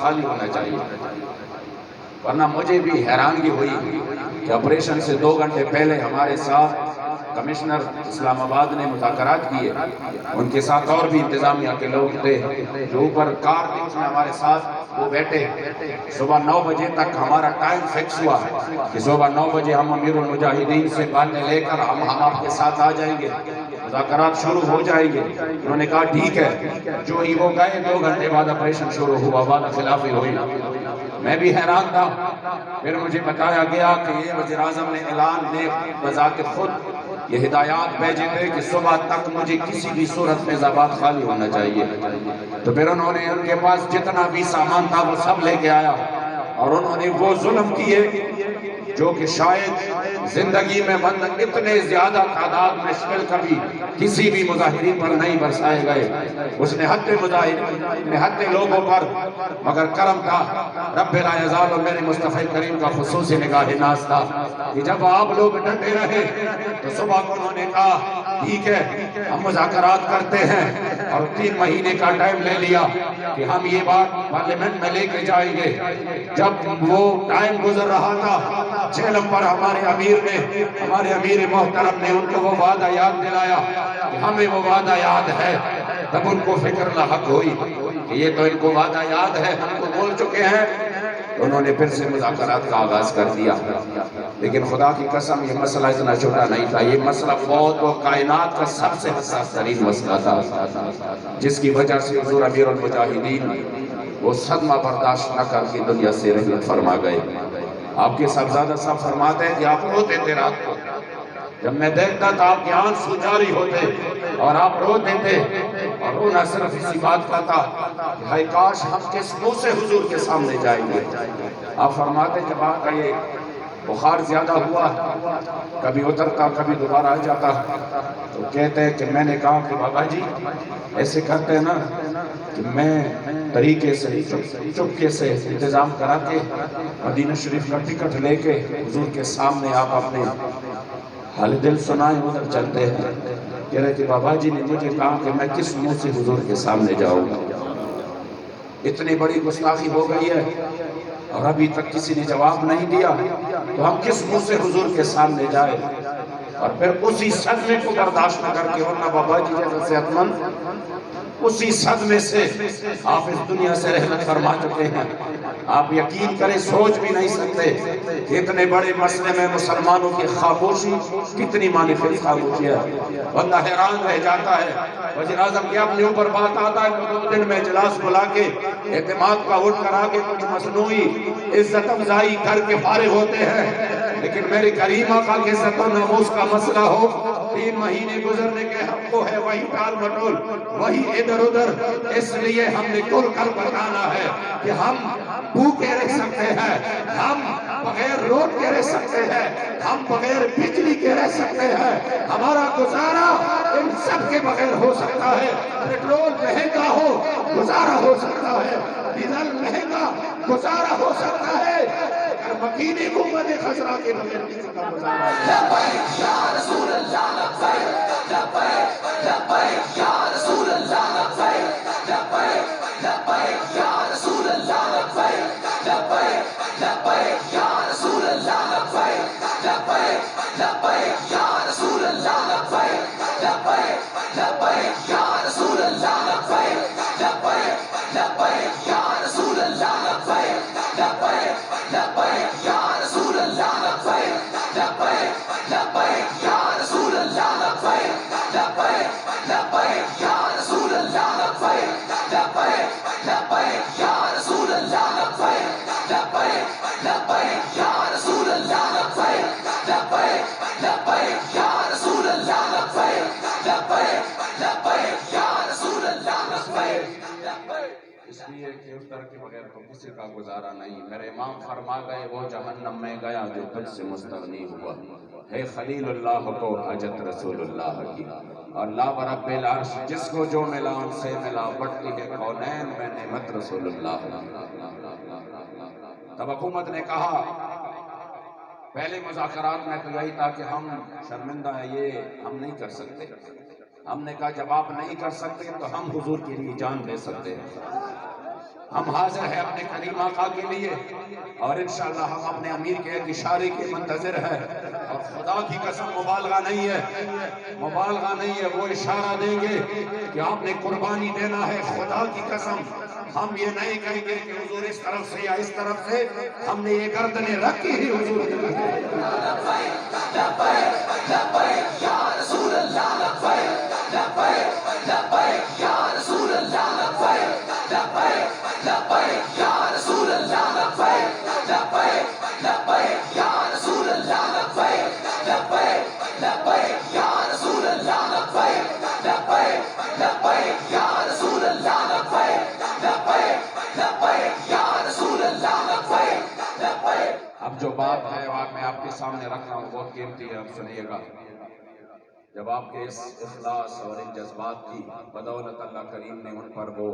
خالی ہونا چاہیے. ورنہ مجھے بھی حیرانگی ہوئی کہ آپریشن سے 2 گھنٹے پہلے ہمارے ساتھ کمشنر اسلام آباد نے مذاکرات کیے. ان کے ساتھ اور بھی انتظامیہ کے لوگ تھے جو اوپر کار تھی اس میں ہمارے ساتھ وہ بیٹھے. صبح 9 بجے تک ہمارا ٹائم فکس ہوا کہ صبح 9 بجے ہم امیر المجاہدین سے باتیں لے کر ہم آپ کے ساتھ آ جائیں گے, مذاکرات شروع ہو جائیں گے. انہوں نے کہا ٹھیک ہے. جو ہی وہ گئے 2 گھنٹے بعد آپریشن شروع ہوا, وعدہ خلافی ہوئی. میں بھی حیران تھا. پھر مجھے بتایا گیا کہ یہ وزیر اعظم نے اعلان نے بذات خود یہ ہدایات بھیجے تھے کہ صبح تک مجھے کسی بھی صورت میں زبان خالی ہونا چاہیے. تو پھر انہوں نے ان کے پاس جتنا بھی سامان تھا وہ سب لے کے آیا, اور انہوں نے وہ ظلم کیے جو کہ شاید زندگی میں بند اتنے زیادہ تعداد میں شکل کبھی کسی بھی مظاہرین پر نہیں برسائے گئے. اس نے حد مظاہرین نے حد لوگوں پر, مگر کرم تھا رب لا یزال اور میرے مصطفی کریم کا خصوصی نگاہ ناز تھا کہ جب آپ لوگ ڈٹے رہے تو صبح کو انہوں نے کہا ٹھیک ہے ہم مذاکرات کرتے ہیں, اور 3 مہینے کا ٹائم لے لیا کہ ہم یہ بات پارلیمنٹ میں لے کے جائیں گے. جب وہ ٹائم گزر رہا تھا, 6 نمبر ہمارے امیر محترم نے ان کو وہ وعدہ یاد دلایا کہ ہمیں وہ وعدہ یاد ہے. تب ان کو فکر لاحق ہوئی کہ یہ تو ان کو وعدہ یاد ہے, ہم کو بول چکے ہیں. انہوں نے پھر سے مذاکرات کا آغاز کر دیا. لیکن خدا کی قسم یہ مسئلہ اتنا چھوٹا نہیں تھا. یہ مسئلہ فوت و کائنات کا سب سے حساس ترین مسئلہ تھا, جس کی وجہ سے حضور امیر المجاہدین وہ صدمہ برداشت نہ کر کے دنیا سے رحلت فرما گئے. آپ کے صاحبزادہ صاحب فرماتے ہیں کہ آپ روتے تھے رات کو. جب میں دیکھتا تھا آپ کے آنسو جاری ہوتے اور آپ روتے تھے, اور رونا صرف اسی بات کا تھا کہ ہائے کاش ہم کس منہ سے حضور کے سامنے جائیں گے. آپ فرماتے جب آپ کا یہ بخار زیادہ ہوا, کبھی اترتا کبھی دوبارہ آ جاتا, تو کہتے ہیں کہ میں نے کہا کہ بابا جی ایسے کرتے ہیں نا کہ میں طریقے سے چپکے سے انتظام کرا کے مدینہ شریف کا ٹکٹ لے کے حضور کے سامنے آپ اپنے حال دل سنائیں, ادھر چلتے ہیں. کہہ رہے کہ بابا جی نے مجھے کہا کہ میں کس منہ سے حضور کے سامنے جاؤں گا. اتنی بڑی گستاخی ہو گئی ہے اور ابھی تک کسی نے جواب نہیں دیا, تو ہم کس منہ سے حضور کے سامنے جائیں. اور پھر اسی صدمے کو برداشت نہ کر کے, ورنہ بابا جی جیسا صحت مند اسی صدمے سے آپ اس دنیا سے رحلت فرما چکے ہیں. آپ یقین کریں سوچ بھی نہیں سکتے کہ اتنے بڑے مسئلے میں مسلمانوں کی خاموشی کتنی مانیفیسٹ خاموشی ہے. بندہ حیران رہ جاتا ہے. وزیر اعظم کے اپنے اوپر بات آتا ہے تو 2 دن میں اجلاس بلا کے اعتماد کا ووٹ کرا کے کچھ مصنوعی عزت افزائی کر کے فارغ ہوتے ہیں. لیکن میرے کریم آقا کے عزت و ناموس کا مسئلہ ہو, 3 مہینے گزرنے کے حق کو ہے وہی ٹال مٹول, وہی ادھر ادھر. اس لیے ہم نے کھل کر بتانا ہے کہ ہم بھوکے رہ سکتے ہیں, ہم بغیر روڈ کے رہ سکتے ہیں, ہم بغیر بجلی کے رہ سکتے ہیں. ہمارا گزارا ان سب کے بغیر ہو سکتا ہے. پیٹرول مہنگا ہو گزارا ہو سکتا ہے, ڈیزل مہنگا گزارا ہو سکتا ہے, مکینی حکومت خزرہ کے بغیر کسی کا گزارا ہے. لبیک یا رسول اللہ لبیک, لبیک لبیک یا رسول اللہ لبیک, لبیک لبیک یا رسول اللہ لبیک, لبیک لبیک یا رسول اللہ لبیک, لبیک لبیک یا رسول اللہ لبیک, لبیک لبیک یا رسول اللہ لبیک, لبیک لبیک یا رسول اللہ لبیک, لبیک لبیک یا رسول اللہ لبیک, لبیک لبیک یا رسول اللہ لبیک, لبیک لبیک یا رسول اللہ لبیک, لبیک لبیک یا رسول اللہ لبیک, لبیک لبیک یا رسول اللہ لبیک, لبیک لبیک یا رسول اللہ لبیک, لبیک لبیک یا رسول اللہ لبیک. اس لیے کہ اتر کے بغیر تو کسی کا گزارا نہیں. میرے امام فرما گئے وہ جہنم میں گیا جو تجھ سے مستغنی ہوا, ہے خلیل اللہ کو حاجت رسول اللہ کی, اور لا برب العرش جس کو جو ملا ان سے ملا, بڑھتی ہے کونین میں نعمت رسول اللہ. تب حکومت نے کہا پہلے مذاکرات میں تو یہی تھا کہ ہم شرمندہ ہیں, یہ ہم نہیں کر سکتے. ہم نے کہا جب آپ نہیں کر سکتے تو ہم حضور کے لیے جان دے سکتے ہیں. ہم حاضر ہیں اپنے کریم آقا کے لیے، اور انشاءاللہ ہم اپنے امیر کے ایک اشارے کے منتظر ہیں، اور خدا کی قسم مبالغہ نہیں ہے، وہ اشارہ دیں گے کہ آپ نے قربانی دینا ہے، خدا کی قسم ہم یہ نہیں کہیں گے کہ حضور اس طرف سے یا اس طرف سے، ہم نے یہ گردنیں رکھی ہی حضور کی طرف۔ لبیک لبیک یا رسول اللہ، لبیک لبیک لبیک یا رسول اللہ، لبیک لبیک لبیک یا رسول اللہ، لبیک لبیک لبیک یا رسول اللہ، لبیک لبیک لبیک یا رسول اللہ، لبیک لبیک لبیک یا رسول اللہ، لبیک لبیک لبیک یا رسول اللہ، لبیک لبیک۔ اب جو بات ہے وہ میں آپ کے سامنے رکھ رہا ہوں، بہت قیمتی ہے، اب سنیے گا۔ جب آپ کے اس اخلاص اور ان جذبات کی بدولت اللہ کریم نے ان پر وہ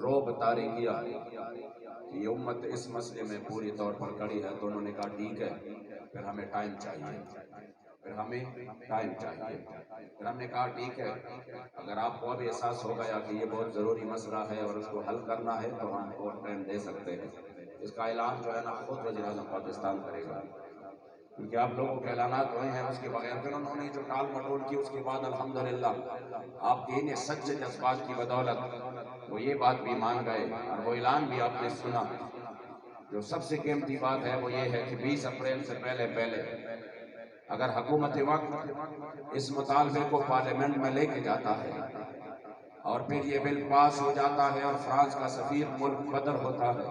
رعب طاری کیا کہ یہ امت اس مسئلے میں پوری طور پر کڑی ہے، تو انہوں نے کہا ٹھیک ہے، پھر ہمیں ٹائم چاہیے، پھر ہم نے کہا ٹھیک ہے، اگر آپ کو اب احساس ہو گیا کہ یہ بہت ضروری مسئلہ ہے اور اس کو حل کرنا ہے تو ہم اور ٹائم دے سکتے ہیں۔ اس کا اعلان جو ہے نا خود وزیر اعظم پاکستان کرے گا، کیونکہ آپ لوگوں کے اعلانات ہوئے ہیں، اس کے بغیر پھر انہوں نے جو ٹال مٹول کی، اس کے بعد الحمدللہ آپ کے انہیں سچے جذبات کی بدولت وہ یہ بات بھی مان گئے، اور وہ اعلان بھی آپ نے سنا۔ جو سب سے قیمتی بات ہے وہ یہ ہے کہ 20 اپریل سے پہلے اگر حکومت وقت اس مطالبے کو پارلیمنٹ میں لے کے جاتا ہے اور پھر یہ بل پاس ہو جاتا ہے اور فرانس کا سفیر ملک بدر ہوتا ہے،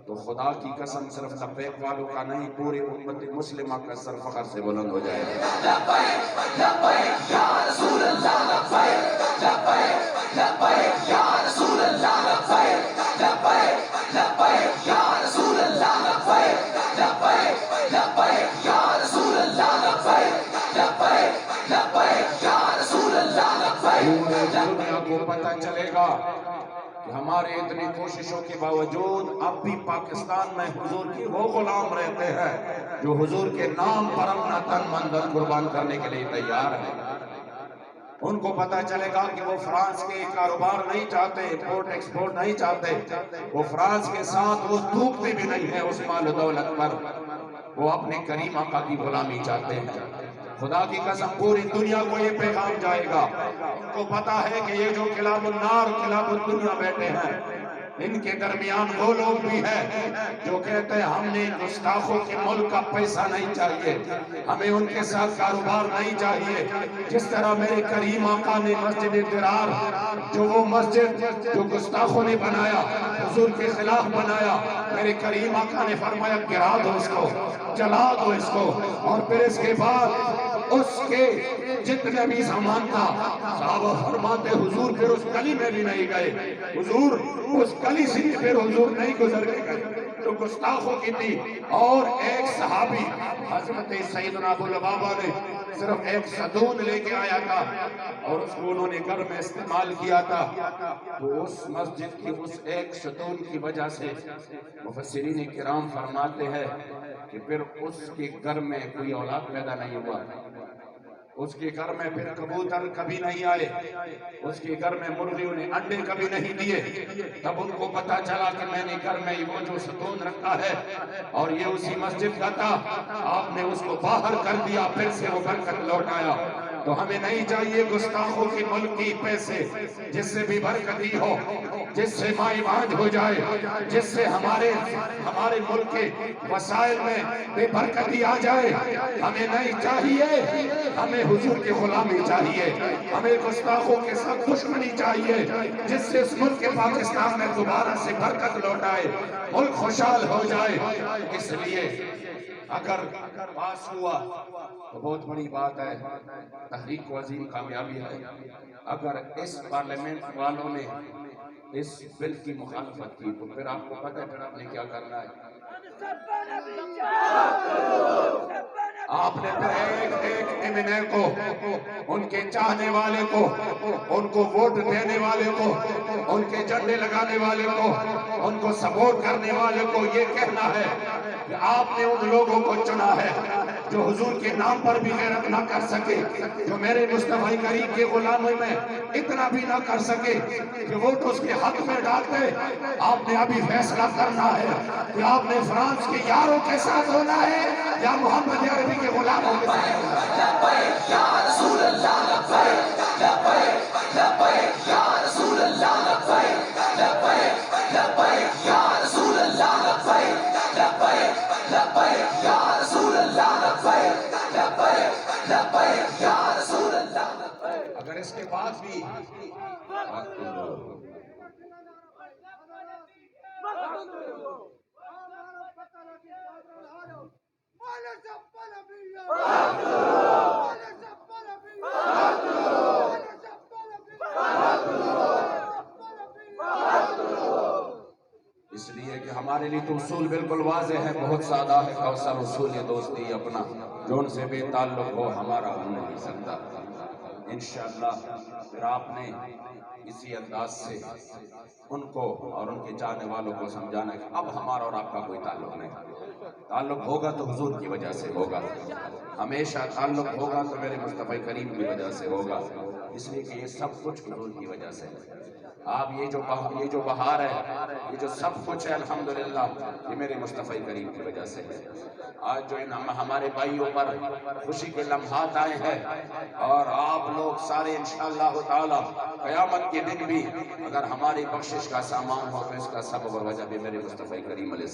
تو خدا کی قسم صرف لبیک والوں کا نہیں، پوری امت مسلمہ کا سر فخر سے بلند ہو جائے گا۔ لبیک لبیک یا رسول اللہ، لبیک لبیک لبیک یا رسول اللہ، لبیک لبیک لبیک یا رسول اللہ، لبیک لبیک لبیک یا رسول اللہ، لبیک لبیک لبیک یا رسول اللہ، لبیک۔ دنیا کو پتہ چلے گا کہ ہمارے اتنی کوششوں کے باوجود اب بھی پاکستان میں حضور کے وہ غلام رہتے ہیں جو حضور کے نام پر اپنا تن من دھن قربان کرنے کے لیے تیار ہیں۔ ان کو پتہ چلے گا کہ وہ فرانس کے کاروبار نہیں چاہتے، امپورٹ ایکسپورٹ نہیں چاہتے، وہ فرانس کے ساتھ وہ تھوکتے بھی نہیں ہیں اس مال و دولت پر، وہ اپنے کریم آقا کی غلامی چاہتے ہیں۔ خدا کی قسم پوری دنیا کو یہ پیغام جائے گا، ان کو پتا ہے کہ یہ جو کلاب النار کلاب الدنیا بیٹھے ہیں، ان کے درمیان وہ لوگ بھی ہیں جو کہتے ہیں ہم نے گستاخوں کے ملک کا پیسہ نہیں چاہیے، ہمیں ان کے ساتھ کاروبار نہیں چاہیے۔ جس طرح میرے کریم آقا نے مسجد درار، جو وہ مسجد جو گستاخوں نے بنایا، حضور کے خلاف بنایا، میرے کریم آقا نے فرمایا گرا دو اس کو، جلا دو اس کو، اور پھر اس کے بعد اس کے جتنے بھی سامان تھا صحابہ فرماتے حضور پھر اس گلی میں بھی نہیں گئے، حضور اس گلی سے پھر حضور نہیں گزر کے گئے جو گستاخوں کی تھی۔ اور ایک صحابی حضرت سیدنا ابو لبابہ نے صرف ایک ستون لے کے آیا تھا اور اس کو انہوں نے گھر میں استعمال کیا تھا، تو اس مسجد کی اس ایک ستون کی وجہ سے مفسرین کرام فرماتے ہیں کہ پھر اس کے گھر میں کوئی اولاد پیدا نہیں ہوا، اس کے گھر میں پھر کبوتر کبھی نہیں آئے، اس کے گھر میں مرغیوں نے انڈے کبھی نہیں دیے۔ تب ان کو پتا چلا کہ میں نے گھر میں وہ جو ستون رکھا ہے اور یہ اسی مسجد کا تھا، آپ نے اس کو باہر کر دیا، پھر سے وہ برکت لوٹ آیا۔ تو ہمیں نہیں چاہیے گستاخوں کے ملک کی پیسے، جس سے بھی برکتی ہو، جس سے مائی بانج ہو جائے، جس سے ہمارے ملک کے وسائل میں بے برکتی آ جائے، ہمیں نہیں چاہیے۔ ہمیں حضور کی غلامی چاہیے، ہمیں گستاخوں کے ساتھ دشمنی چاہیے، جس سے اس ملک کے پاکستان میں دوبارہ سے برکت لوٹ آئے، ملک خوشحال ہو جائے۔ اس لیے اگر پاس ہوا تو بہت بڑی بات ہے، تحریک کو عظیم کامیابی ہے۔ اگر اس پارلیمنٹ والوں نے اس بل کی مخالفت کی تو پھر آپ کو پتہ ہے پھر آپ نے کیا کرنا ہے۔ آپ نے پھر ایک ایک ایم کو، ان کے چاہنے والے کو، ان کو ووٹ دینے والے کو، ان کے جھنڈے لگانے والے کو ان کو سپورٹ کرنے والے کو یہ کہنا ہے کہ آپ نے ان لوگوں کو چنا ہے جو حضور کے نام پر بھی غیرت نہ کر سکے، جو میرے مصطفی کریم کے غلاموں میں اتنا بھی نہ کر سکے کہ ووٹ اس کے حق میں ڈالتے۔ آپ نے ابھی فیصلہ کرنا ہے کہ آپ نے فرانس کے یاروں کے ساتھ ہونا ہے یا محمد عربی کے غلاموں کے ساتھ ہونا ہے۔ لبیک یا رسول اللہ، لبیک لبیک لبیک یا رسول اللہ، لبیک لبیک لبیک یا رسول اللہ، لبیک لبیک لبیک یا رسول اللہ، لبیک لبیک لبیک یا رسول اللہ، لبیک۔ اگر اس کے بعد بھی اس لیے کہ ہمارے لیے تو اصول بالکل واضح ہے، بہت سادہ ہے، کوثر اصول دوستی اپنا جو ان سے بے تعلق ہو ہمارا ہو نہیں سکتا۔ انشاءاللہ پھر آپ نے اسی انداز سے ان کو اور ان کے چاہنے والوں کو سمجھانا ہے کہ اب ہمارا اور آپ کا کوئی تعلق نہیں، تعلق ہوگا تو حضور کی وجہ سے ہوگا، ہمیشہ تعلق ہوگا تو میرے مصطفی کریم کی وجہ سے ہوگا، اس لیے کہ یہ سب کچھ حضور کی وجہ سے ہے۔ آپ یہ جو بہار ہے، یہ جو سب کچھ ہے الحمدللہ یہ میرے مصطفی کریم کی وجہ سے ہے۔ آج جو ہمارے بھائیوں پر خوشی کے لمحات آئے ہیں اور آپ لوگ سارے انشاءاللہ تعالی قیامت کے دن بھی اگر ہماری بخشش کا سامان ہو تو اس کا سبب و وجہ بھی میرے مصطفی کریم علیہ السلام